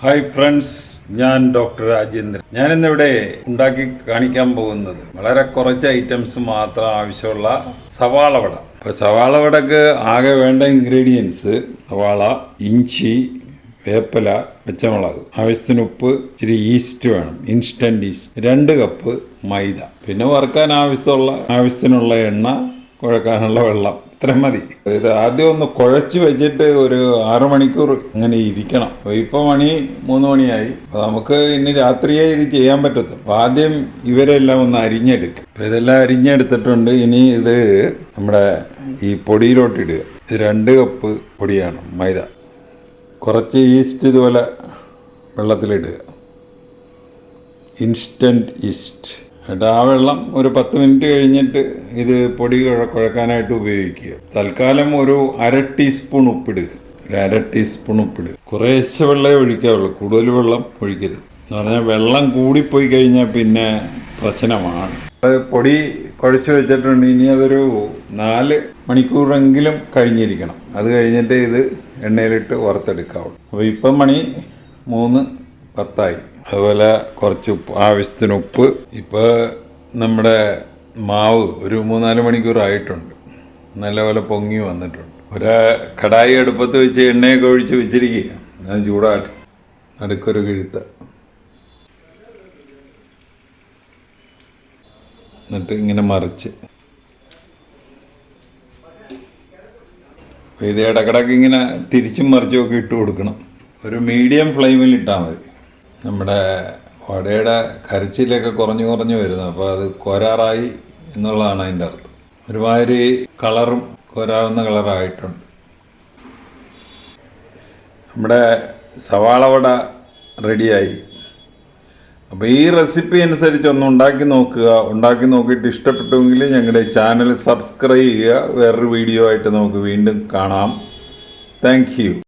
Hi friends, ഞാൻ doctor Rajendran. ഞാനിന്നിവിടെ ഉണ്ടാക്കി കാണിക്കാൻ പോകുന്നത് വളരെ കുറച്ച് ഐറ്റംസ് മാത്രം ആവശ്യമുള്ള സവാള വട. ഇപ്പോൾ സവാള വടക്ക് ആകെ വേണ്ട ഇൻഗ്രീഡിയൻസ് സവാള, ഇഞ്ചി, വേപ്പില, പച്ചമുളക്, ആവശ്യത്തിന് ഉപ്പ്, ഇച്ചിരി ഈസ്റ്റ് വേണം, ഇൻസ്റ്റൻറ്റ് ഈസ്റ്റ്, 2 കപ്പ് മൈദ, പിന്നെ വറുക്കാൻ ആവശ്യത്തിനുള്ള എണ്ണ, കുഴക്കാനുള്ള വെള്ളം, ഇത്രയും മതി. ഇത് ആദ്യം ഒന്ന് കുഴച്ച് വെച്ചിട്ട് ഒരു 6 മണിക്കൂർ ഇങ്ങനെ ഇരിക്കണം. ഇപ്പോൾ മണി 3 മണിയായി. അപ്പോൾ നമുക്ക് ഇനി രാത്രിയേ ഇത് ചെയ്യാൻ പറ്റത്തുള്ളൂ. അപ്പോൾ ആദ്യം ഇവരെല്ലാം ഒന്ന് അരിഞ്ഞെടുക്കും. അപ്പോൾ ഇതെല്ലാം അരിഞ്ഞെടുത്തിട്ടുണ്ട്. ഇനി ഇത് നമ്മുടെ ഈ പൊടിയിലോട്ടിടുക. ഇത് 2 കപ്പ് പൊടിയാണ് മൈദ. കുറച്ച് ഈസ്റ്റ് ഇതുപോലെ വെള്ളത്തിലിടുക, ഇൻസ്റ്റൻറ്റ് ഈസ്റ്റ്. എന്നിട്ട് ആ വെള്ളം ഒരു 10 മിനിറ്റ് കഴിഞ്ഞിട്ട് ഇത് പൊടി കുഴക്കാനായിട്ട് ഉപയോഗിക്കുക. തൽക്കാലം ഒരു 1/2 ടീസ്പൂൺ ഉപ്പിടുക. ഒരു 1/2 ടീസ്പൂൺ ഉപ്പിടുക. കുറേശ്ശെ വെള്ളമേ ഒഴിക്കാവുള്ളൂ, കൂടുതൽ വെള്ളം ഒഴിക്കരുത്. എന്ന് പറഞ്ഞാൽ വെള്ളം കൂടിപ്പോയി കഴിഞ്ഞാൽ പിന്നെ പ്രശ്നമാണ്. പൊടി കുഴച്ച് വെച്ചിട്ടുണ്ട്. ഇനി അതൊരു 4 മണിക്കൂറെങ്കിലും കഴിഞ്ഞിരിക്കണം. അത് കഴിഞ്ഞിട്ട് ഇത് എണ്ണയിലിട്ട് വറുത്തെടുക്കാവുള്ളൂ. അപ്പോൾ ഇപ്പം മണി 3:10. അതുപോലെ കുറച്ച് ഉപ്പ്, ആവശ്യത്തിന് ഉപ്പ്. ഇപ്പോൾ നമ്മുടെ മാവ് ഒരു 3-4 മണിക്കൂറായിട്ടുണ്ട്. നല്ലപോലെ പൊങ്ങി വന്നിട്ടുണ്ട്. ഒരു കടായി അടുപ്പത്ത് വെച്ച് എണ്ണയൊക്കെ ഒഴിച്ച് വെച്ചിരിക്കുക. അത് ചൂടായിട്ട് നടുക്കൊരു കിഴുത്ത, എന്നിട്ട് ഇങ്ങനെ മറിച്ച് ഇത് ഇടക്കിടക്ക് ഇങ്ങനെ തിരിച്ചും മറിച്ചും ഒക്കെ ഇട്ട് കൊടുക്കണം. ഒരു മീഡിയം ഫ്ലെയിമിൽ ഇട്ടാൽ മതി. നമ്മുടെ വടയുടെ കരച്ചിലൊക്കെ കുറഞ്ഞു വരുന്നത്. അപ്പോൾ അത് കോരാറായി എന്നുള്ളതാണ് അതിൻ്റെ അർത്ഥം. ഒരുമാതിരി കളറും കോരാവുന്ന കളറായിട്ടുണ്ട്. നമ്മുടെ സവാള വട റെഡിയായി. അപ്പോൾ ഈ റെസിപ്പി അനുസരിച്ച് ഒന്ന് ഉണ്ടാക്കി നോക്കുക. ഉണ്ടാക്കി നോക്കിയിട്ട് ഇഷ്ടപ്പെട്ടുവെങ്കിൽ ഞങ്ങളുടെ ചാനൽ സബ്സ്ക്രൈബ് ചെയ്യുക. വേറൊരു വീഡിയോ ആയിട്ട് നമുക്ക് വീണ്ടും കാണാം. Thank you.